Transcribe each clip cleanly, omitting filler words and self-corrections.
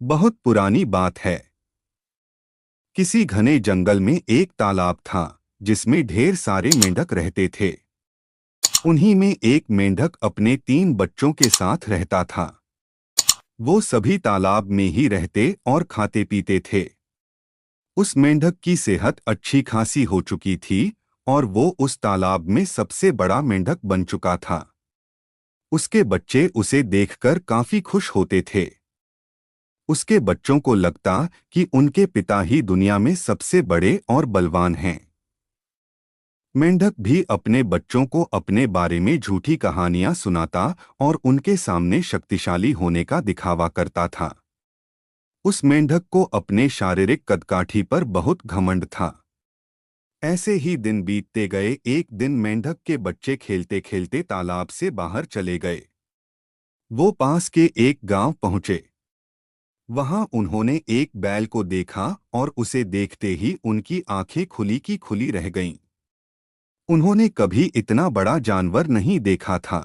बहुत पुरानी बात है। किसी घने जंगल में एक तालाब था जिसमें ढेर सारे मेंढक रहते थे। उन्हीं में एक मेंढक अपने 3 बच्चों के साथ रहता था। वो सभी तालाब में ही रहते और खाते पीते थे। उस मेंढक की सेहत अच्छी खासी हो चुकी थी और वो उस तालाब में सबसे बड़ा मेंढक बन चुका था। उसके बच्चे उसे देखकर काफी खुश होते थे। उसके बच्चों को लगता कि उनके पिता ही दुनिया में सबसे बड़े और बलवान हैं। मेंढक भी अपने बच्चों को अपने बारे में झूठी कहानियां सुनाता और उनके सामने शक्तिशाली होने का दिखावा करता था। उस मेंढक को अपने शारीरिक कदकाठी पर बहुत घमंड था। ऐसे ही दिन बीतते गए। एक दिन मेंढक के बच्चे खेलते खेलते तालाब से बाहर चले गए। वो पास के एक गांव पहुंचे। वहां उन्होंने एक बैल को देखा और उसे देखते ही उनकी आंखें खुली की खुली रह गईं। उन्होंने कभी इतना बड़ा जानवर नहीं देखा था।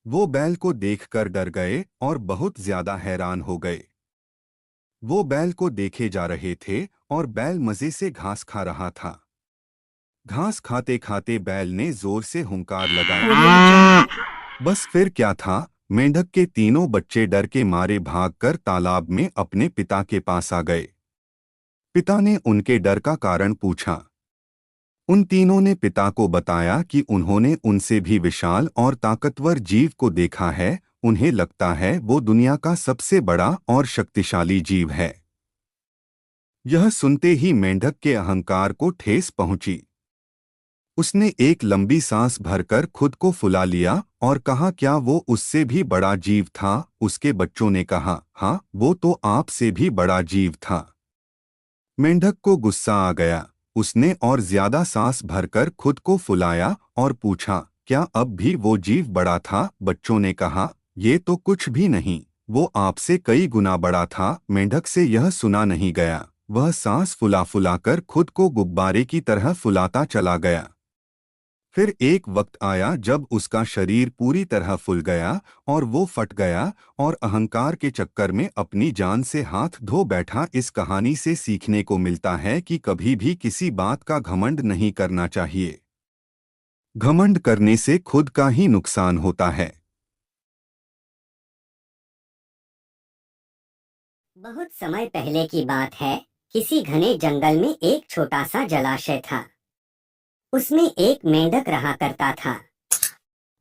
वो बैल को देखकर डर गए और बहुत ज्यादा हैरान हो गए। वो बैल को देखे जा रहे थे और बैल मजे से घास खा रहा था। घास खाते खाते बैल ने जोर से हुंकार लगाया। बस फिर क्या था, मेंढक के तीनों बच्चे डर के मारे भागकर तालाब में अपने पिता के पास आ गए। पिता ने उनके डर का कारण पूछा। उन तीनों ने पिता को बताया कि उन्होंने उनसे भी विशाल और ताकतवर जीव को देखा है। उन्हें लगता है वो दुनिया का सबसे बड़ा और शक्तिशाली जीव है। यह सुनते ही मेंढक के अहंकार को ठेस पहुंची। उसने एक लंबी सांस भरकर खुद को फुला लिया और कहा, क्या वो उससे भी बड़ा जीव था? उसके बच्चों ने कहा, हाँ, वो तो आपसे भी बड़ा जीव था। मेंढक को गुस्सा आ गया। उसने और ज्यादा सांस भरकर खुद को फुलाया और पूछा, क्या अब भी वो जीव बड़ा था? बच्चों ने कहा, ये तो कुछ भी नहीं, वो आपसे कई गुना बड़ा था। मेंढक से यह सुना नहीं गया। वह सांस फुला फुलाकर खुद को गुब्बारे की तरह फुलाता चला गया। फिर एक वक्त आया जब उसका शरीर पूरी तरह फूल गया और वो फट गया और अहंकार के चक्कर में अपनी जान से हाथ धो बैठा। इस कहानी से सीखने को मिलता है कि कभी भी किसी बात का घमंड नहीं करना चाहिए। घमंड करने से खुद का ही नुकसान होता है। बहुत समय पहले की बात है। किसी घने जंगल में एक छोटा सा जलाशय था। उसमें एक मेंढक रहा करता था।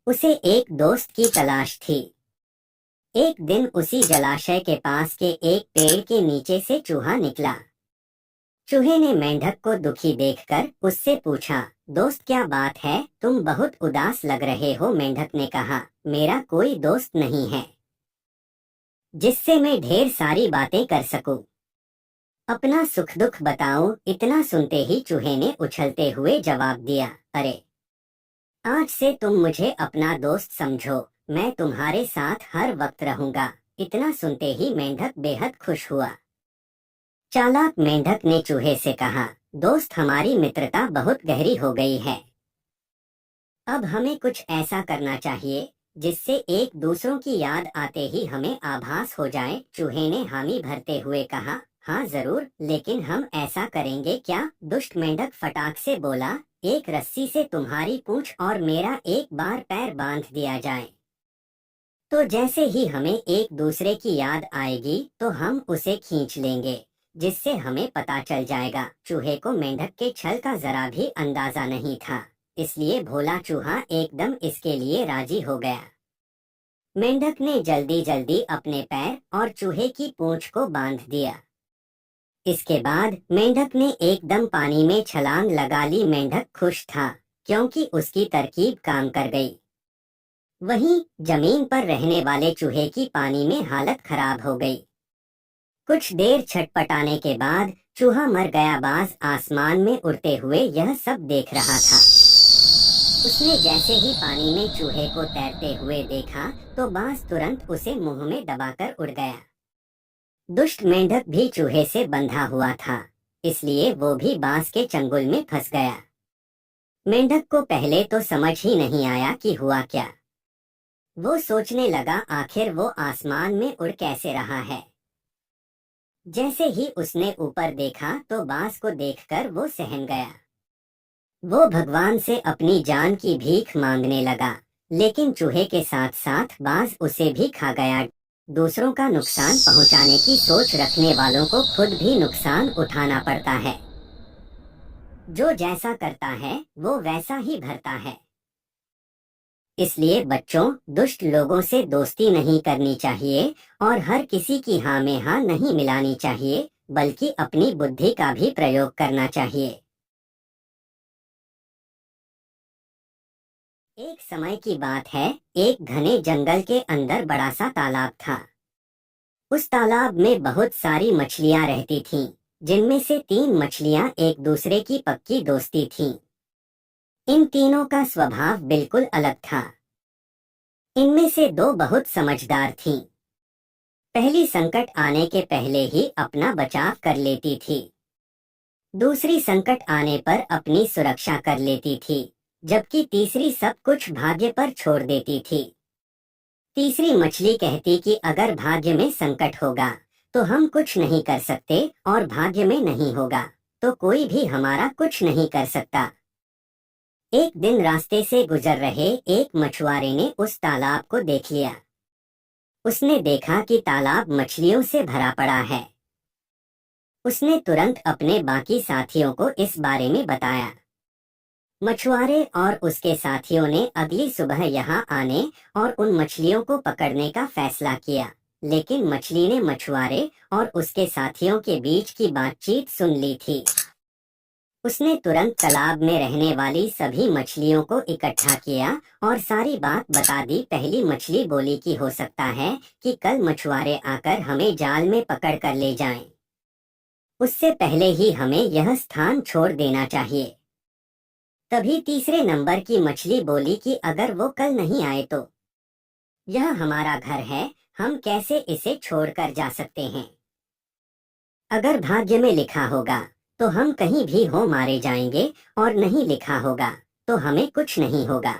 उसे एक दोस्त की तलाश थी। एक दिन उसी जलाशय के पास के एक पेड़ के नीचे से चूहा निकला। चूहे ने मेंढक को दुखी देखकर उससे पूछा, दोस्त क्या बात है, तुम बहुत उदास लग रहे हो। मेंढक ने कहा, मेरा कोई दोस्त नहीं है जिससे मैं ढेर सारी बातें कर सकूं। अपना सुख दुख बताओ। इतना सुनते ही चूहे ने उछलते हुए जवाब दिया, अरे, आज से तुम मुझे अपना दोस्त समझो। मैं तुम्हारे साथ हर वक्त रहूंगा। इतना सुनते ही मेंढक बेहद खुश हुआ। चालाक मेंढक ने चूहे से कहा, दोस्त, हमारी मित्रता बहुत गहरी हो गई है। अब हमें कुछ ऐसा करना चाहिए जिससे एक दूसरों की याद आते ही हमें आभास हो जाए। चूहे ने हामी भरते हुए कहा, हाँ जरूर, लेकिन हम ऐसा करेंगे क्या? दुष्ट मेंढक फटाक से बोला, एक रस्सी से तुम्हारी पूंछ और मेरा एक बार पैर बांध दिया जाए, तो जैसे ही हमें एक दूसरे की याद आएगी तो हम उसे खींच लेंगे, जिससे हमें पता चल जाएगा। चूहे को मेंढक के छल का जरा भी अंदाजा नहीं था, इसलिए भोला चूहा एकदम इसके लिए राजी हो गया। मेंढक ने जल्दी जल्दी अपने पैर और चूहे की पूंछ को बांध दिया। इसके बाद मेंढक ने एकदम पानी में छलांग लगा ली। मेंढक खुश था क्योंकि उसकी तरकीब काम कर गई। वहीं जमीन पर रहने वाले चूहे की पानी में हालत खराब हो गई। कुछ देर छटपटाने के बाद चूहा मर गया। बाज आसमान में उड़ते हुए यह सब देख रहा था। उसने जैसे ही पानी में चूहे को तैरते हुए देखा तो बाज तुरंत उसे मुंह में दबाकर उड़ गया। दुष्ट मेंढक भी चूहे से बंधा हुआ था, इसलिए वो भी बांस के चंगुल में फंस गया। मेंढक को पहले तो समझ ही नहीं आया कि हुआ क्या। वो सोचने लगा, आखिर वो आसमान में उड़ कैसे रहा है। जैसे ही उसने ऊपर देखा तो बाज को देखकर वो सहम गया। वो भगवान से अपनी जान की भीख मांगने लगा, लेकिन चूहे के साथ साथ बाज उसे भी खा गया। दूसरों का नुकसान पहुंचाने की सोच रखने वालों को खुद भी नुकसान उठाना पड़ता है। जो जैसा करता है वो वैसा ही भरता है। इसलिए बच्चों, दुष्ट लोगों से दोस्ती नहीं करनी चाहिए और हर किसी की हाँ में हाँ नहीं मिलानी चाहिए, बल्कि अपनी बुद्धि का भी प्रयोग करना चाहिए। एक समय की बात है, एक घने जंगल के अंदर बड़ा सा तालाब था। उस तालाब में बहुत सारी मछलियां रहती थीं, जिनमें से 3 मछलियां एक दूसरे की पक्की दोस्ती थीं। इन तीनों का स्वभाव बिल्कुल अलग था। इनमें से 2 बहुत समझदार थीं। पहली संकट आने के पहले ही अपना बचाव कर लेती थी। दूसरी संकट आने पर अपनी सुरक्षा कर लेती थी, जबकि तीसरी सब कुछ भाग्य पर छोड़ देती थी। तीसरी मछली कहती कि अगर भाग्य में संकट होगा तो हम कुछ नहीं कर सकते, और भाग्य में नहीं होगा तो कोई भी हमारा कुछ नहीं कर सकता। एक दिन रास्ते से गुजर रहे एक मछुआरे ने उस तालाब को देख लिया। उसने देखा कि तालाब मछलियों से भरा पड़ा है। उसने तुरंत अपने बाकी साथियों को इस बारे में बताया। मछुआरे और उसके साथियों ने अगली सुबह यहाँ आने और उन मछलियों को पकड़ने का फैसला किया, लेकिन मछली ने मछुआरे और उसके साथियों के बीच की बातचीत सुन ली थी। उसने तुरंत तालाब में रहने वाली सभी मछलियों को इकट्ठा किया और सारी बात बता दी। पहली मछली बोली कि हो सकता है कि कल मछुआरे आकर हमें जाल में पकड़ कर ले जाएं। उससे पहले ही हमें यह स्थान छोड़ देना चाहिए। तभी तीसरे नंबर की मछली बोली कि अगर वो कल नहीं आए तो यह हमारा घर है, हम कैसे इसे छोड़कर जा सकते हैं। अगर भाग्य में लिखा होगा तो हम कहीं भी हो मारे जाएंगे, और नहीं लिखा होगा तो हमें कुछ नहीं होगा।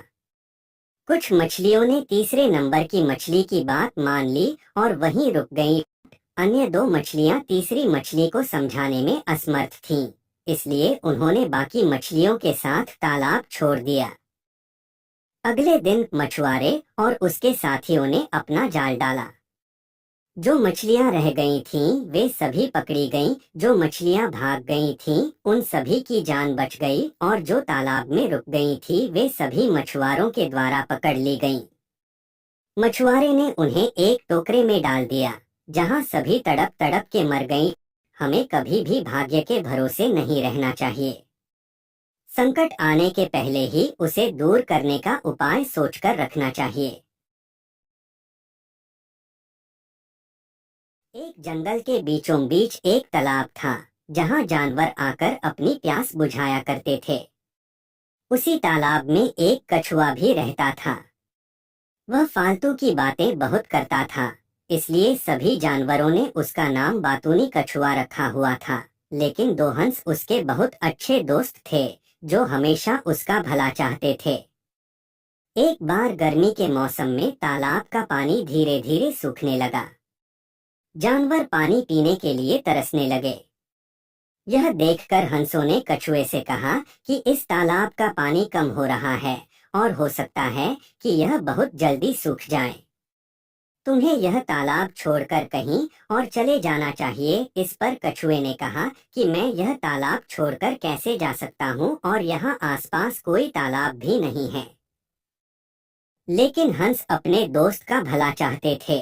कुछ मछलियों ने तीसरे नंबर की मछली की बात मान ली और वहीं रुक गईं। अन्य 2 मछलियां तीसरी मछली को समझाने में असमर्थ थीं, इसलिए उन्होंने बाकी मछलियों के साथ तालाब छोड़ दिया। अगले दिन मछुआरे और उसके साथियों ने अपना जाल डाला। जो मछलियां रह गई थीं वे सभी पकड़ी गईं। जो मछलियां भाग गई थीं उन सभी की जान बच गई, और जो तालाब में रुक गई थी वे सभी मछुआरों के द्वारा पकड़ ली गईं। मछुआरे ने उन्हें एक टोकरे में डाल दिया, जहां सभी तड़प तड़प के मर गईं। हमें कभी भी भाग्य के भरोसे नहीं रहना चाहिए। संकट आने के पहले ही उसे दूर करने का उपाय सोचकर रखना चाहिए। एक जंगल के बीचों बीच एक तालाब था, जहां जानवर आकर अपनी प्यास बुझाया करते थे। उसी तालाब में एक कछुआ भी रहता था। वह फालतू की बातें बहुत करता था, इसलिए सभी जानवरों ने उसका नाम बातूनी कछुआ रखा हुआ था। लेकिन 2 हंस उसके बहुत अच्छे दोस्त थे, जो हमेशा उसका भला चाहते थे। एक बार गर्मी के मौसम में तालाब का पानी धीरे धीरे सूखने लगा। जानवर पानी पीने के लिए तरसने लगे। यह देखकर हंसों ने कछुए से कहा कि इस तालाब का पानी कम हो रहा है और हो सकता है कि यह बहुत जल्दी सूख जाए। तुम्हें यह तालाब छोड़कर कहीं और चले जाना चाहिए। इस पर कछुए ने कहा कि मैं यह तालाब छोड़कर कैसे जा सकता हूँ, और यहाँ आसपास कोई तालाब भी नहीं है। लेकिन हंस अपने दोस्त का भला चाहते थे।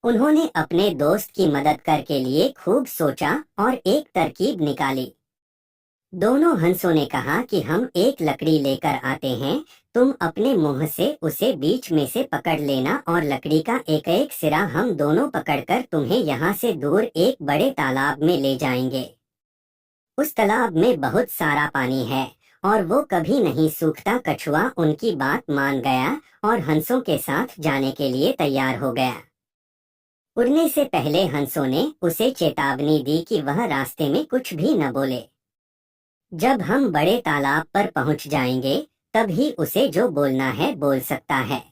उन्होंने अपने दोस्त की मदद करके लिए खूब सोचा और एक तरकीब निकाली। दोनों हंसों ने कहा कि हम एक लकड़ी लेकर आते हैं, तुम अपने मुंह से उसे बीच में से पकड़ लेना और लकड़ी का एक एक सिरा हम दोनों पकड़कर तुम्हें यहाँ से दूर एक बड़े तालाब में ले जाएंगे। उस तालाब में बहुत सारा पानी है और वो कभी नहीं सूखता। कछुआ उनकी बात मान गया और हंसों के साथ जाने के लिए तैयार हो गया। उड़ने से पहले हंसों ने उसे चेतावनी दी कि वह रास्ते में कुछ भी न बोले। जब हम बड़े तालाब पर पहुंच जाएंगे तब ही उसे जो बोलना है बोल सकता है।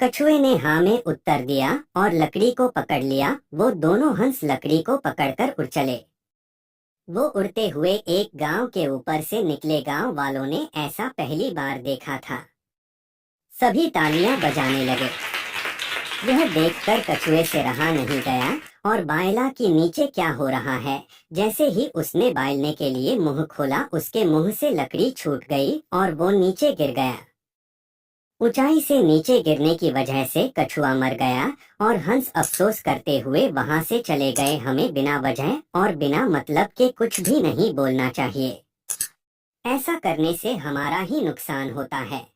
कछुए ने हाँ में उत्तर दिया और लकड़ी को पकड़ लिया। वो दोनों हंस लकड़ी को पकड़कर उड़ चले। वो उड़ते हुए एक गांव के ऊपर से निकले। गांव वालों ने ऐसा पहली बार देखा था। सभी तालियां बजाने लगे। यह देखकर कछुए से रहा नहीं गया और बायला कि नीचे क्या हो रहा है। जैसे ही उसने बायलने के लिए मुंह खोला, उसके मुंह से लकड़ी छूट गई और वो नीचे गिर गया। ऊंचाई से नीचे गिरने की वजह से कछुआ मर गया और हंस अफसोस करते हुए वहां से चले गए। हमें बिना वजह और बिना मतलब के कुछ भी नहीं बोलना चाहिए। ऐसा करने से हमारा ही नुकसान होता है।